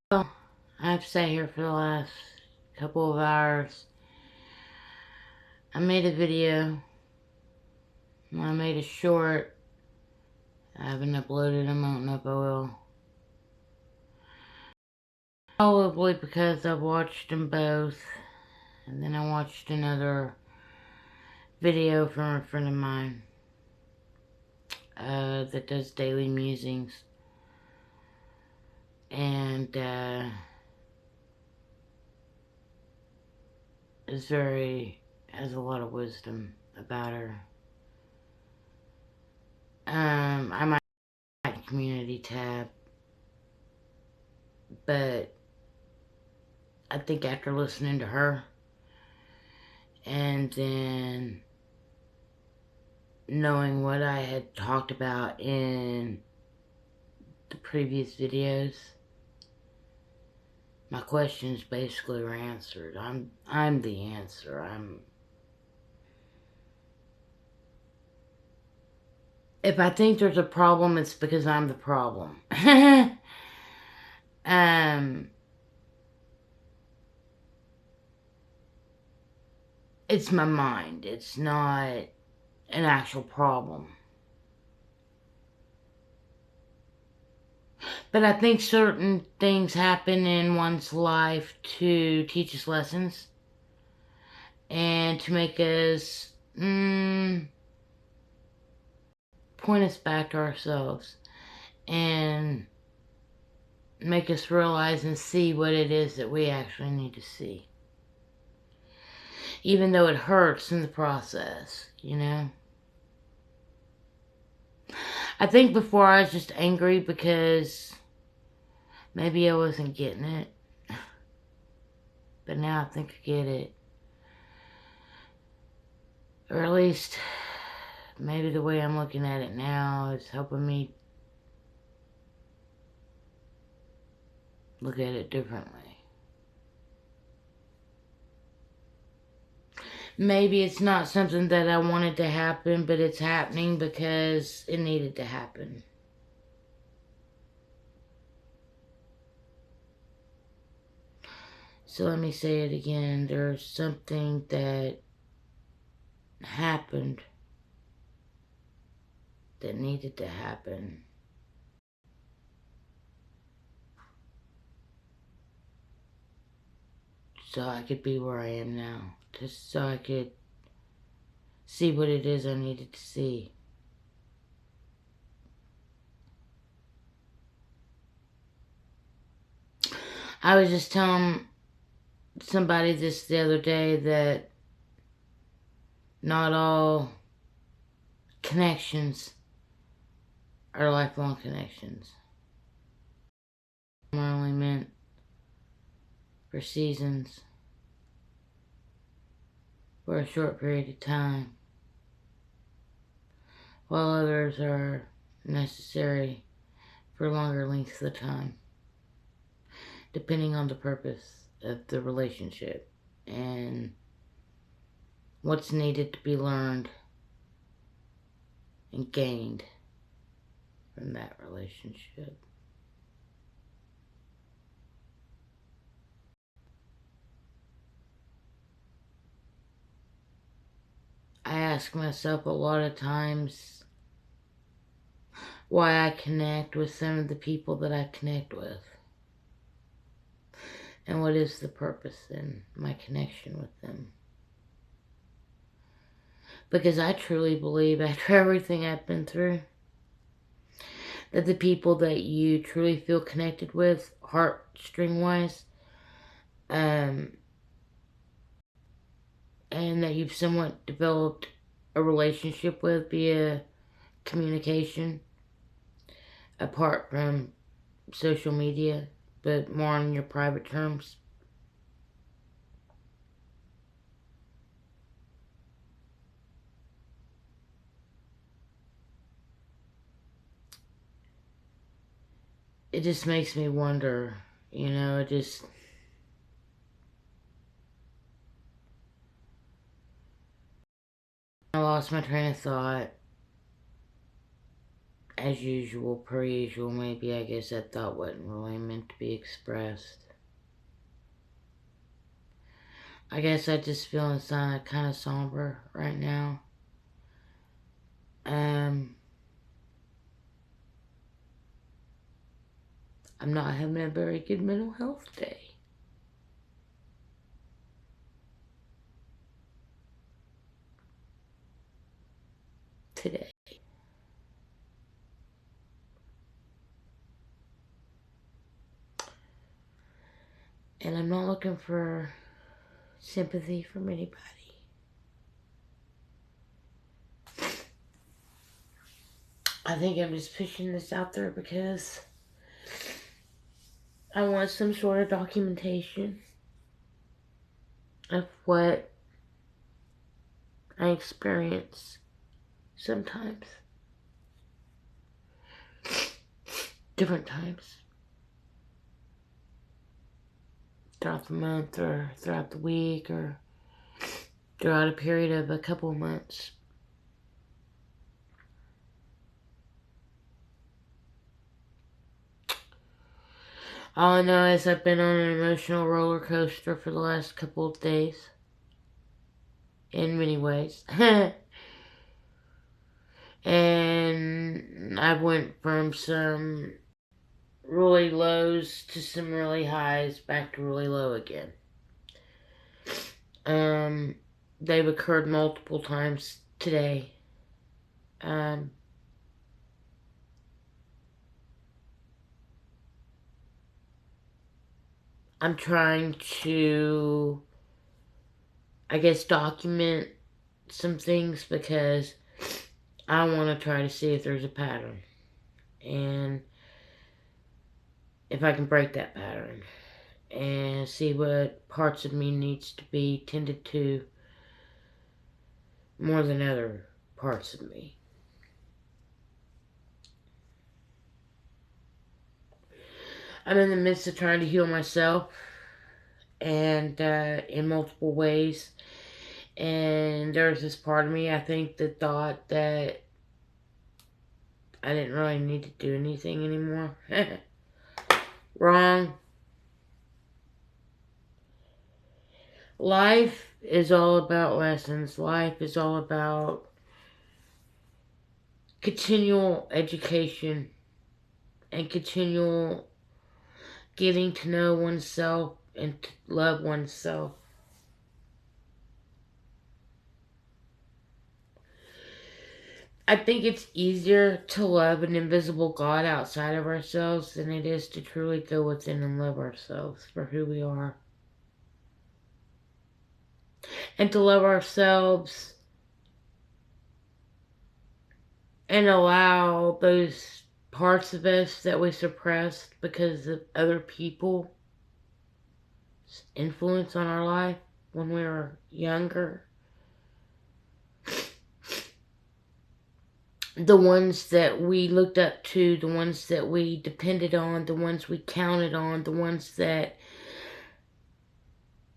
Well, I've sat here for the last couple of hours. I made a video. I made a short. I haven't uploaded them. I don't know if I will. Probably because I've watched them both. And then I watched another video from a friend of mine that does daily musings. And has a lot of wisdom about her. I might community tab, but I think after listening to her and then knowing what I had talked about in the previous videos, my questions basically were answered. I'm the answer. If I think there's a problem, it's because I'm the problem. um it's my mind. It's not an actual problem. But I think certain things happen in one's life to teach us lessons and to make us point us back to ourselves and make us realize and see what it is that we actually need to see. Even though it hurts in the process, you know? I think before I was just angry because maybe I wasn't getting it. But now I think I get it. Or at least maybe the way I'm looking at it now is helping me look at it differently. Maybe it's not something that I wanted to happen, but it's happening because it needed to happen. So let me say it again. There's something that happened that needed to happen. So I could be where I am now. Just so I could see what it is I needed to see. I was just telling somebody this the other day that not all connections are lifelong connections. Some are only meant for seasons, for a short period of time, while others are necessary for longer lengths of time, depending on the purpose of the relationship and what's needed to be learned and gained from that relationship. I ask myself a lot of times why I connect with some of the people that I connect with. And what is the purpose in my connection with them? Because I truly believe, after everything I've been through, that the people that you truly feel connected with, heartstring-wise, and that you've somewhat developed a relationship with via communication, apart from social media, but more on your private terms. It just makes me wonder, I lost my train of thought, as usual, per usual, maybe. I guess that thought wasn't really meant to be expressed. I guess I just feeling kind of somber right now. I'm not having a very good mental health day. Today. And I'm not looking for sympathy from anybody. I think I'm just pushing this out there because I want some sort of documentation of what I experience sometimes. Different times. Throughout the month or throughout the week or throughout a period of a couple of months. All I know is I've been on an emotional roller coaster for the last couple of days. In many ways. And I went from some really lows to some really highs, back to really low again. They've occurred multiple times today. I'm trying to, I guess, document some things because I want to try to see if there's a pattern. And if I can break that pattern. And see what parts of me needs to be tended to more than other parts of me. I'm in the midst of trying to heal myself, and in multiple ways. And there's this part of me, I think, that thought that I didn't really need to do anything anymore. Wrong. Life is all about lessons. Life is all about continual education and continual getting to know oneself and to love oneself. I think it's easier to love an invisible God outside of ourselves than it is to truly go within and love ourselves for who we are. And to love ourselves and allow those parts of us that we suppressed because of other people's influence on our life when we were younger. The ones that we looked up to, the ones that we depended on, the ones we counted on, the ones that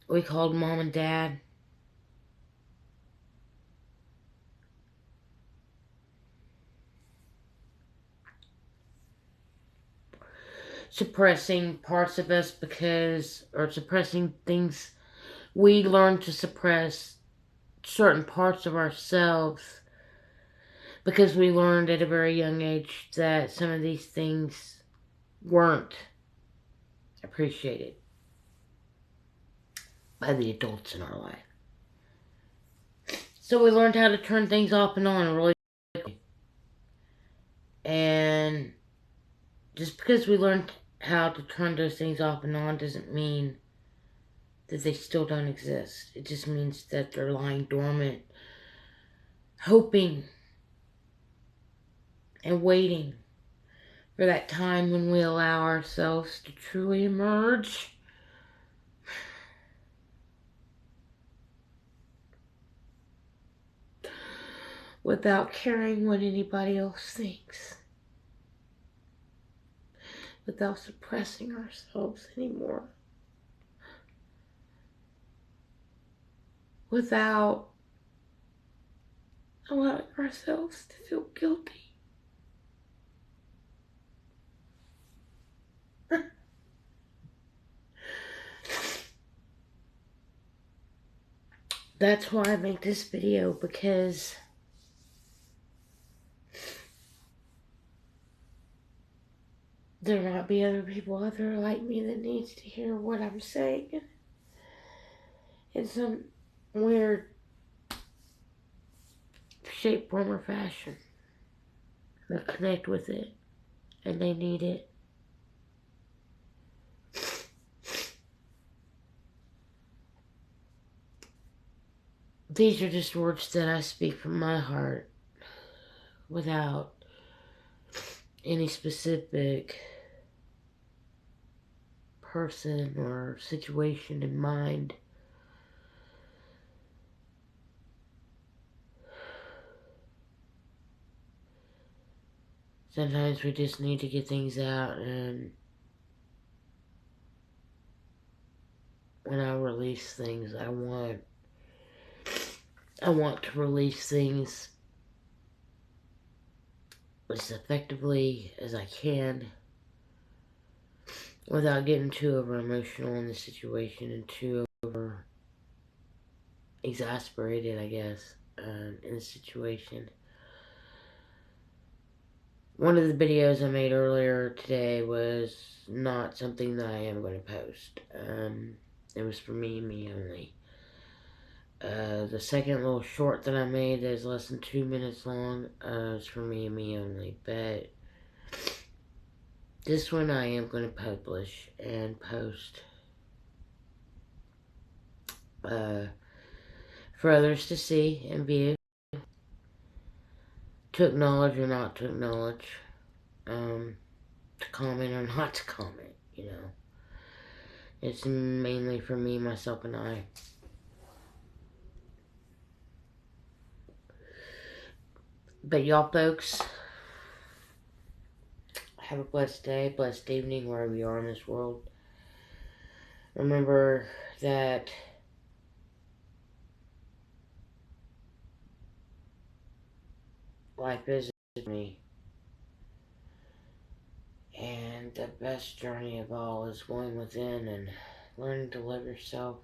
we called mom and dad. Suppressing parts of us or suppressing things. We learned to suppress certain parts of ourselves because we learned at a very young age that some of these things weren't appreciated by the adults in our life. So we learned how to turn things off and on really quickly. And just because we learned how to turn those things off and on doesn't mean that they still don't exist. It just means that they're lying dormant, hoping and waiting for that time when we allow ourselves to truly emerge. Without caring what anybody else thinks. Without suppressing ourselves anymore. Without allowing ourselves to feel guilty that's why I make this video, because there might be other people out there like me that needs to hear what I'm saying in some weird shape, form, or fashion. They connect with it, and they need it. These are just words that I speak from my heart without any specific person or situation in mind. Sometimes we just need to get things out, and when I release things, I want to release things as effectively as I can without getting too over emotional in the situation and too over exasperated, I guess, in the situation. One of the videos I made earlier today was not something that I am going to post. It was for me and me only. The second little short that I made that is less than 2 minutes long is for me and me only. But this one I am going to publish and post for others to see and view, to acknowledge or not to acknowledge, to comment or not to comment, you know. It's mainly for me, myself, and I. But y'all folks, have a blessed day, blessed evening, wherever you are in this world. Remember that life is a journey, and the best journey of all is going within and learning to love yourself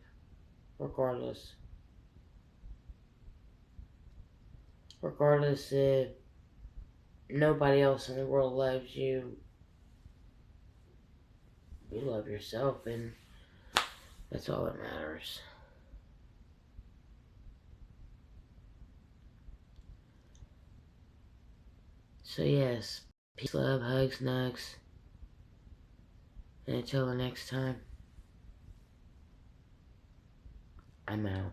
regardless. Regardless if nobody else in the world loves you, you love yourself, and that's all that matters. So yes, peace, love, hugs, nugs, and until the next time, I'm out.